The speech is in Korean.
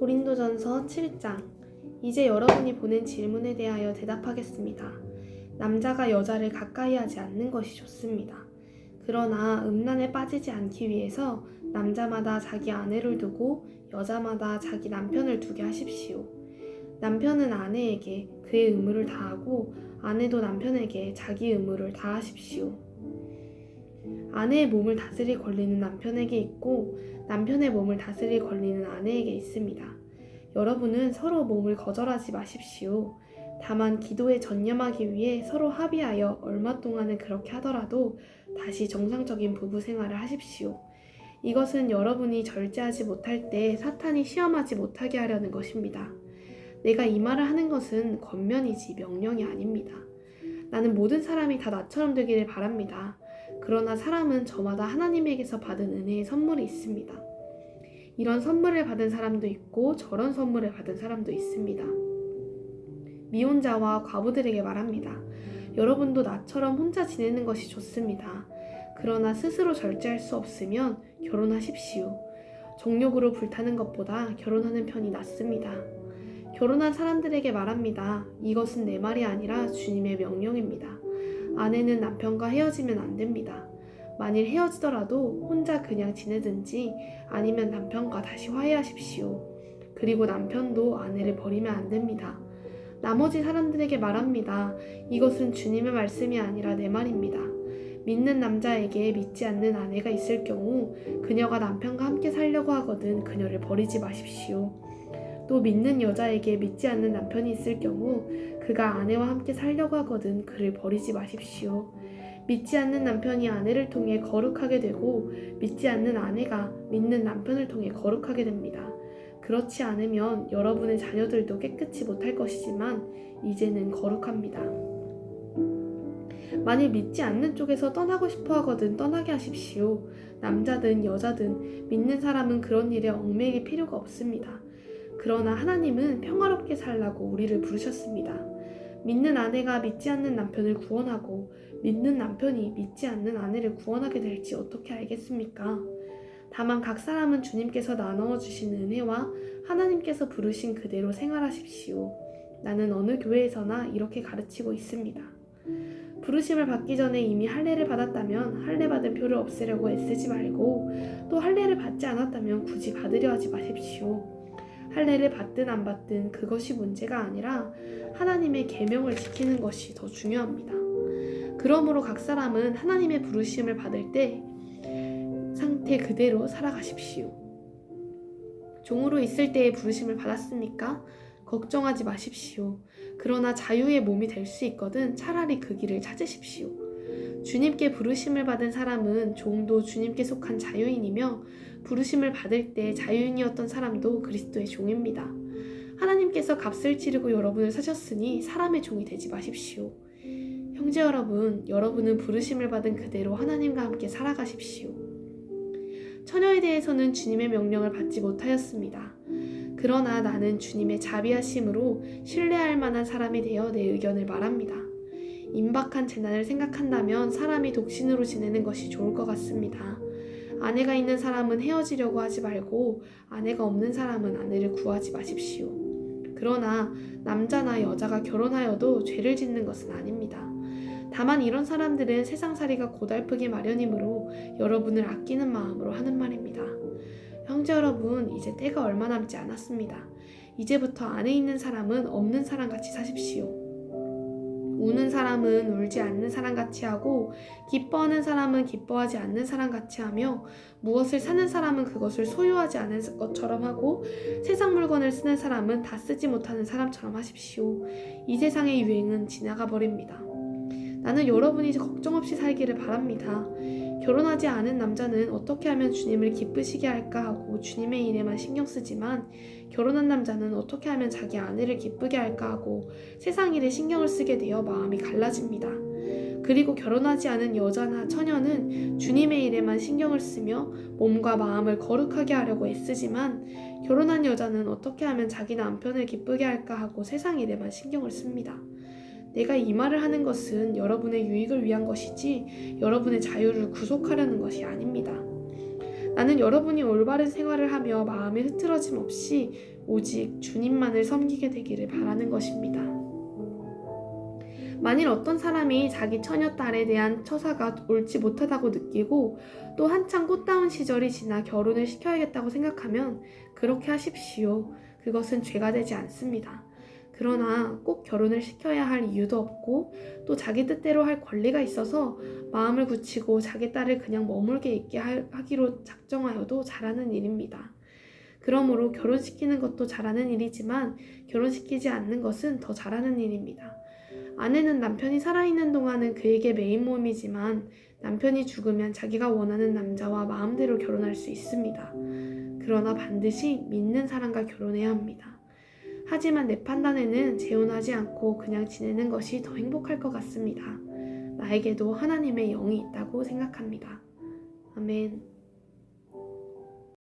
고린도전서 7장. 이제 여러분이 보낸 질문에 대하여 대답하겠습니다. 남자가 여자를 가까이 하지 않는 것이 좋습니다. 그러나 음란에 빠지지 않기 위해서 남자마다 자기 아내를 두고 여자마다 자기 남편을 두게 하십시오. 남편은 아내에게 그의 의무를 다하고 아내도 남편에게 자기 의무를 다하십시오. 아내의 몸을 다스릴 권리는 남편에게 있고 남편의 몸을 다스릴 권리는 아내에게 있습니다. 여러분은 서로 몸을 거절하지 마십시오. 다만 기도에 전념하기 위해 서로 합의하여 얼마 동안은 그렇게 하더라도 다시 정상적인 부부 생활을 하십시오. 이것은 여러분이 절제하지 못할 때 사탄이 시험하지 못하게 하려는 것입니다. 내가 이 말을 하는 것은 권면이지 명령이 아닙니다. 나는 모든 사람이 다 나처럼 되기를 바랍니다. 그러나 사람은 저마다 하나님에게서 받은 은혜의 선물이 있습니다. 이런 선물을 받은 사람도 있고 저런 선물을 받은 사람도 있습니다. 미혼자와 과부들에게 말합니다. 여러분도 나처럼 혼자 지내는 것이 좋습니다. 그러나 스스로 절제할 수 없으면 결혼하십시오. 정욕으로 불타는 것보다 결혼하는 편이 낫습니다. 결혼한 사람들에게 말합니다. 이것은 내 말이 아니라 주님의 명령입니다. 아내는 남편과 헤어지면 안 됩니다. 만일 헤어지더라도 혼자 그냥 지내든지 아니면 남편과 다시 화해하십시오. 그리고 남편도 아내를 버리면 안 됩니다. 나머지 사람들에게 말합니다. 이것은 주님의 말씀이 아니라 내 말입니다. 믿는 남자에게 믿지 않는 아내가 있을 경우 그녀가 남편과 함께 살려고 하거든 그녀를 버리지 마십시오. 또 믿는 여자에게 믿지 않는 남편이 있을 경우 그가 아내와 함께 살려고 하거든 그를 버리지 마십시오. 믿지 않는 남편이 아내를 통해 거룩하게 되고 믿지 않는 아내가 믿는 남편을 통해 거룩하게 됩니다. 그렇지 않으면 여러분의 자녀들도 깨끗이 못할 것이지만 이제는 거룩합니다. 만일 믿지 않는 쪽에서 떠나고 싶어 하거든 떠나게 하십시오. 남자든 여자든 믿는 사람은 그런 일에 얽매일 필요가 없습니다. 그러나 하나님은 평화롭게 살라고 우리를 부르셨습니다. 믿는 아내가 믿지 않는 남편을 구원하고 믿는 남편이 믿지 않는 아내를 구원하게 될지 어떻게 알겠습니까? 다만 각 사람은 주님께서 나누어 주신 은혜와 하나님께서 부르신 그대로 생활하십시오. 나는 어느 교회에서나 이렇게 가르치고 있습니다. 부르심을 받기 전에 이미 할례를 받았다면 할례 받은 표를 없애려고 애쓰지 말고 또 할례를 받지 않았다면 굳이 받으려 하지 마십시오. 할례를 받든 안 받든 그것이 문제가 아니라 하나님의 계명을 지키는 것이 더 중요합니다. 그러므로 각 사람은 하나님의 부르심을 받을 때 상태 그대로 살아가십시오. 종으로 있을 때의 부르심을 받았습니까? 걱정하지 마십시오. 그러나 자유의 몸이 될 수 있거든 차라리 그 길을 찾으십시오. 주님께 부르심을 받은 사람은 종도 주님께 속한 자유인이며 부르심을 받을 때 자유인이었던 사람도 그리스도의 종입니다. 하나님께서 값을 치르고 여러분을 사셨으니 사람의 종이 되지 마십시오. 형제 여러분, 여러분은 부르심을 받은 그대로 하나님과 함께 살아가십시오. 처녀에 대해서는 주님의 명령을 받지 못하였습니다. 그러나 나는 주님의 자비하심으로 신뢰할 만한 사람이 되어 내 의견을 말합니다. 임박한 재난을 생각한다면 사람이 독신으로 지내는 것이 좋을 것 같습니다. 아내가 있는 사람은 헤어지려고 하지 말고 아내가 없는 사람은 아내를 구하지 마십시오. 그러나 남자나 여자가 결혼하여도 죄를 짓는 것은 아닙니다. 다만 이런 사람들은 세상살이가 고달프기 마련이므로 여러분을 아끼는 마음으로 하는 말입니다. 형제 여러분, 이제 때가 얼마 남지 않았습니다. 이제부터 안에 있는 사람은 없는 사람같이 사십시오. 우는 사람은 울지 않는 사람같이 하고 기뻐하는 사람은 기뻐하지 않는 사람같이 하며 무엇을 사는 사람은 그것을 소유하지 않은 것처럼 하고 세상 물건을 쓰는 사람은 다 쓰지 못하는 사람처럼 하십시오. 이 세상의 유행은 지나가 버립니다. 나는 여러분이 걱정 없이 살기를 바랍니다. 결혼하지 않은 남자는 어떻게 하면 주님을 기쁘시게 할까 하고 주님의 일에만 신경 쓰지만 결혼한 남자는 어떻게 하면 자기 아내를 기쁘게 할까 하고 세상 일에 신경을 쓰게 되어 마음이 갈라집니다. 그리고 결혼하지 않은 여자나 처녀는 주님의 일에만 신경을 쓰며 몸과 마음을 거룩하게 하려고 애쓰지만 결혼한 여자는 어떻게 하면 자기 남편을 기쁘게 할까 하고 세상 일에만 신경을 씁니다. 내가 이 말을 하는 것은 여러분의 유익을 위한 것이지 여러분의 자유를 구속하려는 것이 아닙니다. 나는 여러분이 올바른 생활을 하며 마음의 흐트러짐 없이 오직 주님만을 섬기게 되기를 바라는 것입니다. 만일 어떤 사람이 자기 처녀딸에 대한 처사가 옳지 못하다고 느끼고 또 한창 꽃다운 시절이 지나 결혼을 시켜야겠다고 생각하면 그렇게 하십시오. 그것은 죄가 되지 않습니다. 그러나 꼭 결혼을 시켜야 할 이유도 없고 또 자기 뜻대로 할 권리가 있어서 마음을 굳히고 자기 딸을 그냥 머물게 있게 하기로 작정하여도 잘하는 일입니다. 그러므로 결혼시키는 것도 잘하는 일이지만 결혼시키지 않는 것은 더 잘하는 일입니다. 아내는 남편이 살아있는 동안은 그에게 메인 몸이지만 남편이 죽으면 자기가 원하는 남자와 마음대로 결혼할 수 있습니다. 그러나 반드시 믿는 사람과 결혼해야 합니다. 하지만 내 판단에는 재혼하지 않고 그냥 지내는 것이 더 행복할 것 같습니다. 나에게도 하나님의 영이 있다고 생각합니다. 아멘.